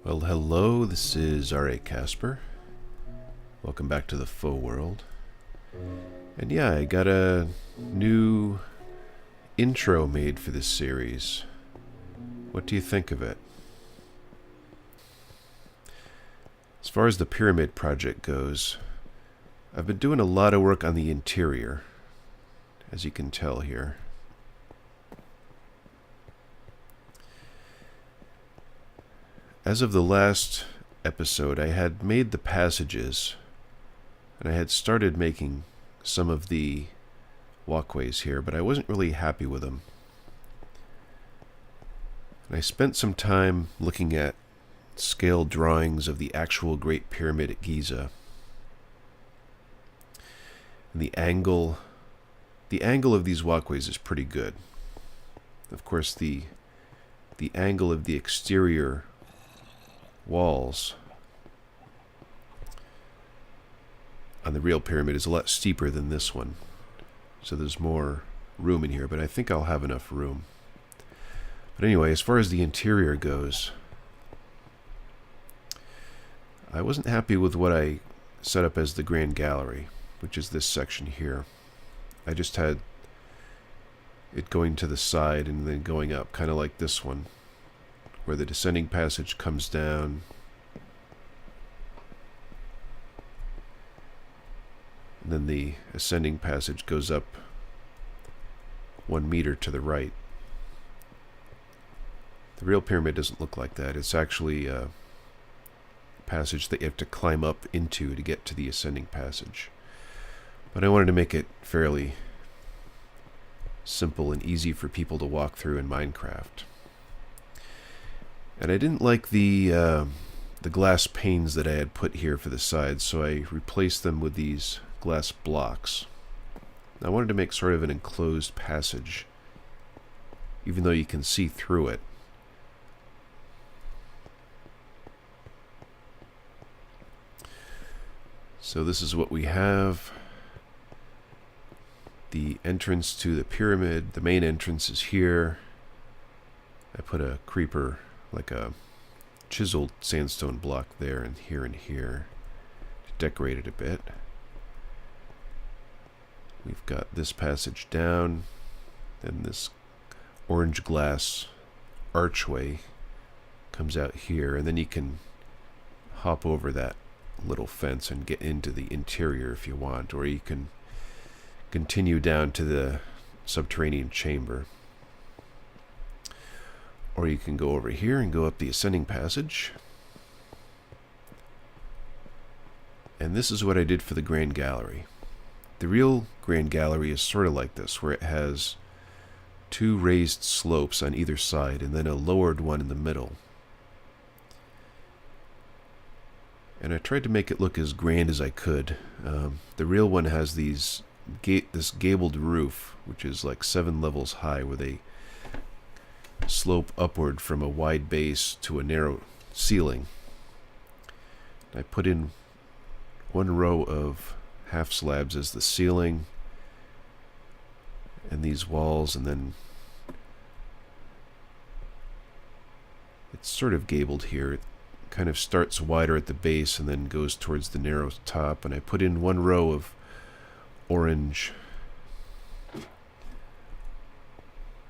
Well, hello, this is R.A. Casper. Welcome back to the Faux world. And yeah, I got a new intro made for this series. What do you think of it? As far as the pyramid project goes, I've been doing a lot of work on the interior, as you can tell here. As of the last episode, I had made the passages, and I had started making some of the walkways here, but I wasn't really happy with them. And I spent some time looking at scale drawings of the actual Great Pyramid at Giza. And the angle of these walkways is pretty good. Of course, the angle of the exterior walls on the real pyramid is a lot steeper than this one, so there's more room in here, but I think I'll have enough room. But anyway, as far as the interior goes, I wasn't happy with what I set up as the Grand Gallery, which is this section here. I just had it going to the side and then going up, kind of like this one, where the descending passage comes down and then the ascending passage goes up 1 meter to the right. The real pyramid doesn't look like that. It's actually a passage that you have to climb up into to get to the ascending passage. But I wanted to make it fairly simple and easy for people to walk through in Minecraft. And I didn't like the glass panes that I had put here for the sides, so I replaced them with these glass blocks. I wanted to make sort of an enclosed passage, even though you can see through it. So this is what we have. The entrance to the pyramid, the main entrance is here. I put a creeper, like a chiseled sandstone block there and here to decorate it a bit. We've got this passage down, then this orange glass archway comes out here, and then you can hop over that little fence and get into the interior if you want, or you can continue down to the subterranean chamber. Or you can go over here and go up the ascending passage. And this is what I did for the Grand Gallery. The real Grand Gallery is sort of like this, where it has 2 raised slopes on either side and then a lowered one in the middle. And I tried to make it look as grand as I could. The real one has this gabled roof, which is like 7 levels high, where they slope upward from a wide base to a narrow ceiling. I put in 1 row of half slabs as the ceiling, and these walls, and then it's sort of gabled here. It kind of starts wider at the base and then goes towards the narrow top, and I put in 1 row of orange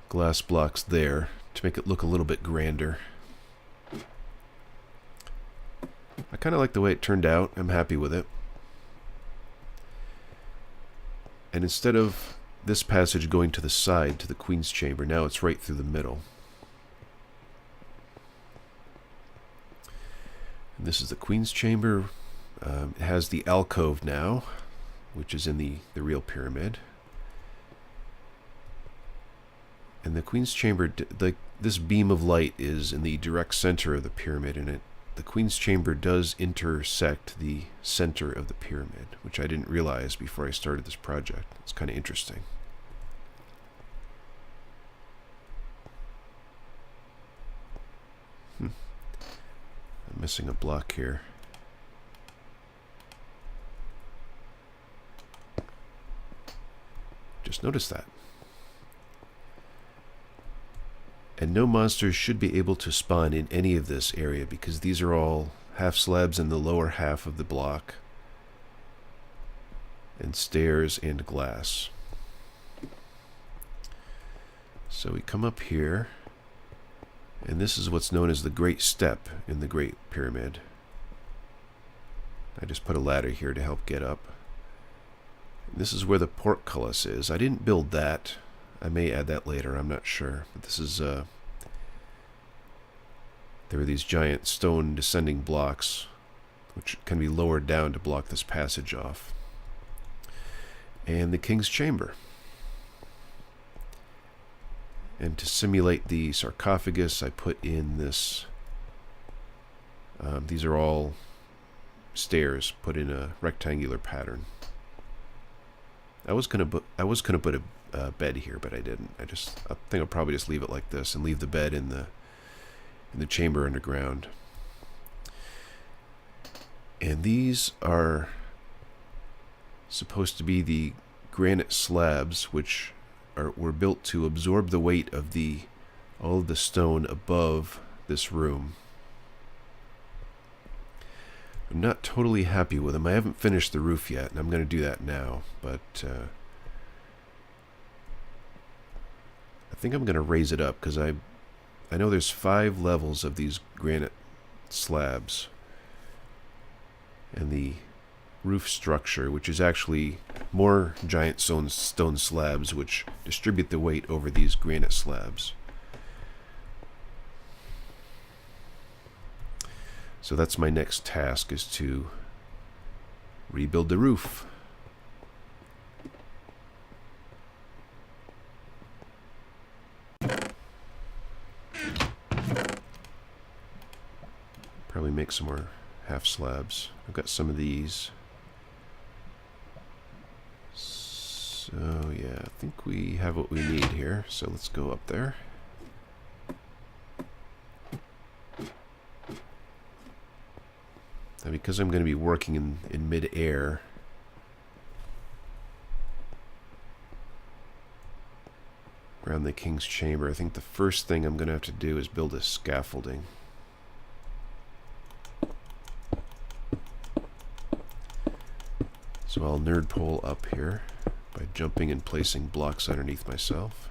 glass blocks there to make it look a little bit grander. I kind of like the way it turned out. I'm happy with it. And instead of this passage going to the side to the Queen's Chamber, now it's right through the middle. And this is the Queen's Chamber. It has the alcove now, which is in the real pyramid. And the Queen's Chamber, this beam of light is in the direct center of the pyramid, and the Queen's Chamber does intersect the center of the pyramid, which I didn't realize before I started this project. It's kind of interesting. I'm missing a block here. Just noticed that. And no monsters should be able to spawn in any of this area because these are all half slabs in the lower half of the block, and stairs and glass. So we come up here, and this is what's known as the Great Step in the Great Pyramid. I just put a ladder here to help get up. And this is where the portcullis is. I didn't build that. I may add that later, I'm not sure. But this is, there are these giant stone descending blocks which can be lowered down to block this passage off. And the King's Chamber. And to simulate the sarcophagus, I put in this, these are all stairs put in a rectangular pattern. I was gonna put a bed here, but I didn't. I think I'll probably just leave it like this and leave the bed in the chamber underground. And these are supposed to be the granite slabs, which were built to absorb the weight of all of the stone above this room. I'm not totally happy with them. I haven't finished the roof yet, and I'm going to do that now. But I think I'm going to raise it up because I know there's 5 levels of these granite slabs, and the roof structure, which is actually more giant stone slabs which distribute the weight over these granite slabs. So that's my next task, is to rebuild the roof. Probably make some more half slabs. I've got some of these. So yeah, I think we have what we need here. So let's go up there. Now, because I'm going to be working in mid-air, around the King's Chamber, I think the first thing I'm going to have to do is build a scaffolding. So I'll nerd pole up here by jumping and placing blocks underneath myself.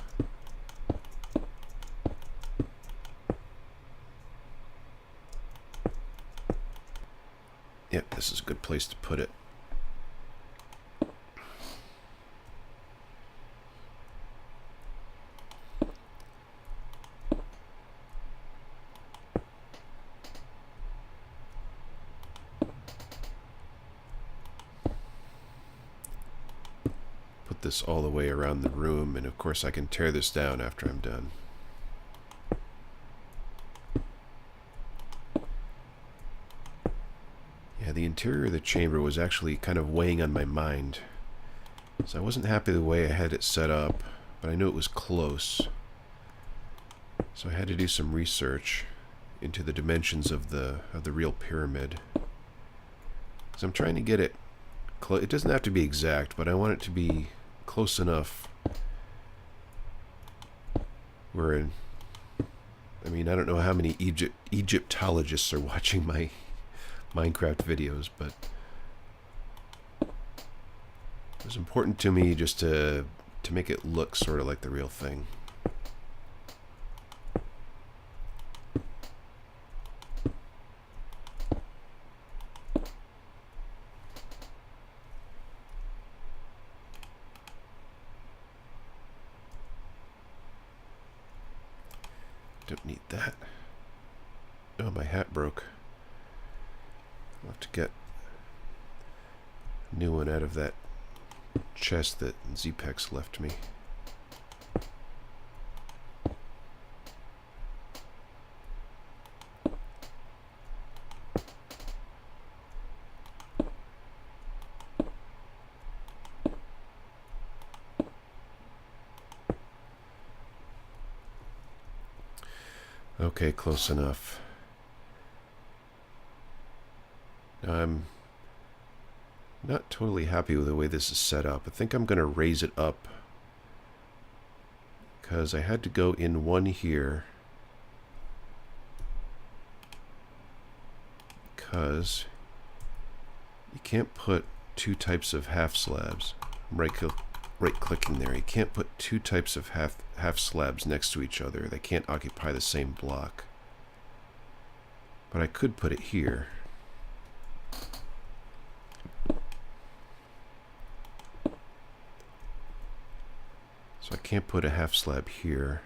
Yep, this is a good place to put it. Put this all the way around the room, and of course I can tear this down after I'm done. Yeah, the interior of the chamber was actually kind of weighing on my mind. So I wasn't happy the way I had it set up, but I knew it was close. So I had to do some research into the dimensions of the real pyramid. So I'm trying to get it close. It doesn't have to be exact, but I want it to be close enough where, I mean, I don't know how many Egyptologists are watching my Minecraft videos, but it was important to me just to make it look sort of like the real thing. Don't need that. Oh, my hat broke. I'll have to get a new one out of that chest that Zepex left me. Okay, close enough. Now, I'm not totally happy with the way this is set up. I think I'm going to raise it up because I had to go in one here because you can't put two types of half slabs. I'm right clicking there. You can't put two types of half slabs next to each other. They can't occupy the same block. But I could put it here. So I can't put a half slab here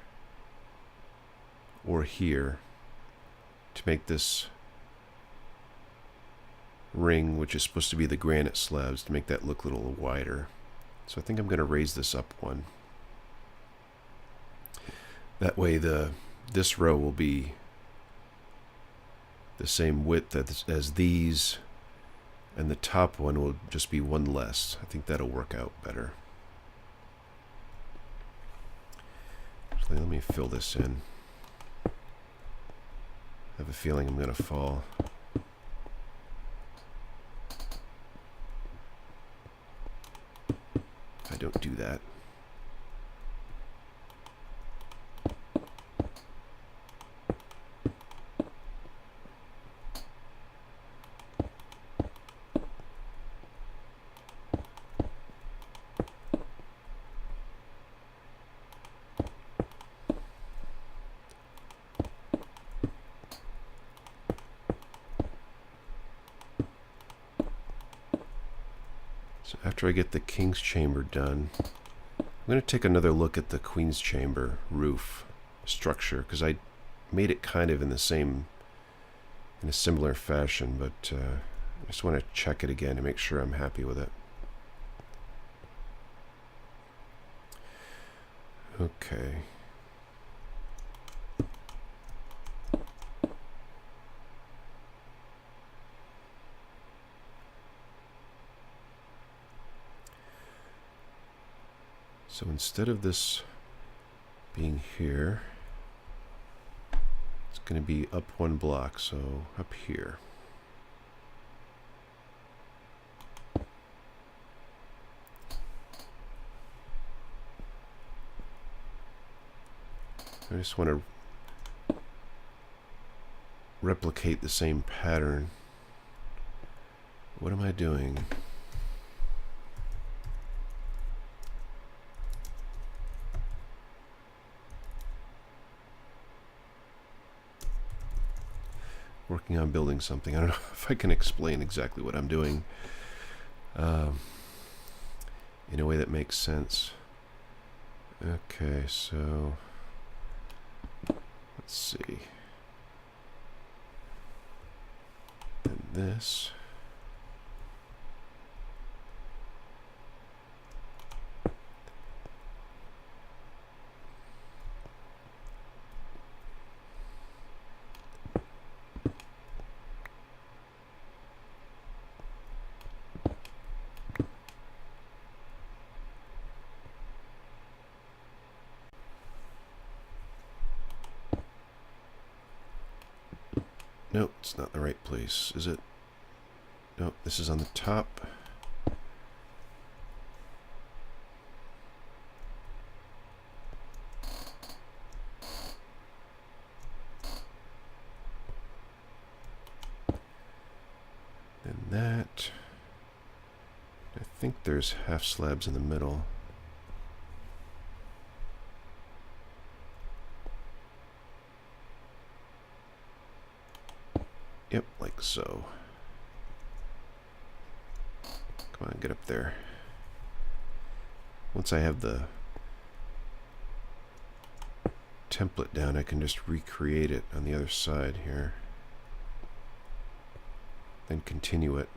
or here to make this ring, which is supposed to be the granite slabs, to make that look a little wider. So I think I'm going to raise this up one. That way this row will be the same width as these, and the top one will just be one less. I think that'll work out better. So let me fill this in. I have a feeling I'm going to fall. If I don't do that. So after I get the King's Chamber done, I'm going to take another look at the Queen's Chamber roof structure, because I made it kind of in a similar fashion, but I just want to check it again to make sure I'm happy with it. Okay. So instead of this being here, it's going to be up one block, so up here. I just want to replicate the same pattern. What am I doing? Working on building something. I don't know if I can explain exactly what I'm doing in a way that makes sense. Okay, so let's see. And this. Nope, it's not the right place, is it? Nope, this is on the top. And that. I think there's half slabs in the middle. Yep, like so. Come on, get up there. Once I have the template down, I can just recreate it on the other side here. Then continue it.